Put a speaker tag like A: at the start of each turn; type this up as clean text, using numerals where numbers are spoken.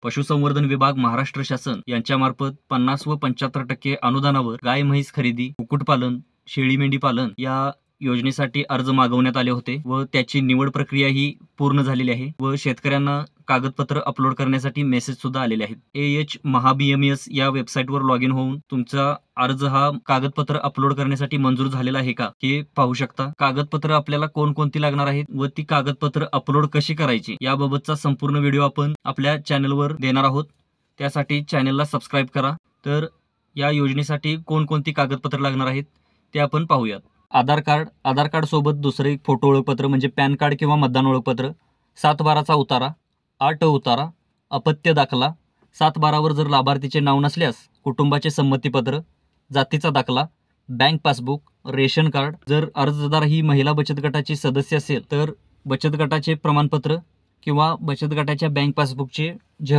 A: पशुसंवर्धन विभाग महाराष्ट्र शासन यांच्यामार्फत 50 व 75% अनुदानावर गाय म्हैस खरेदी, कुक्कुटपालन, शेळी मेंढी पालन या योजनेसाठी अर्ज मागवण्यात आले होते व त्याची निवड प्रक्रिया ही पूर्ण झालेली आहे व शेतकऱ्यांना कागदपत्र अपलोड करण्यासाठी मेसेज सुद्धा आलेले आहेत. AH-MHA-BMS या वेबसाईटवर लॉग इन होऊन तुमचा अर्ज हा कागदपत्र अपलोड करण्यासाठी मंजूर झालेला आहे का हे पाहू शकता. कागदपत्र आपल्याला कोणकोणती लागणार आहेत व ती कागदपत्र अपलोड कशी करायची याबाबतचा संपूर्ण व्हिडिओ आपण आपल्या चॅनलवर देणार आहोत. त्यासाठी चॅनलला सबस्क्राईब करा. तर या योजनेसाठी कोणकोणती कागदपत्र लागणार आहेत ते आपण पाहूयात. आधार कार्ड सोबत दुसरे एक फोटो ओळखपत्र म्हणजे पॅन कार्ड किंवा मतदान ओळखपत्र, 7/12चा उतारा, 8 उतारा, अपत्य दाखला, 7/12वर जर लाभार्थीचे नाव नसल्यास कुटुंबाचे संमतीपत्र, जातीचा दाखला, बँक पासबुक, रेशन कार्ड. जर अर्जदार ही महिला बचत गटाची सदस्य असेल तर बचत गटाचे प्रमाणपत्र किंवा बचत गटाच्या बँक पासबुकचे झेरॉक्स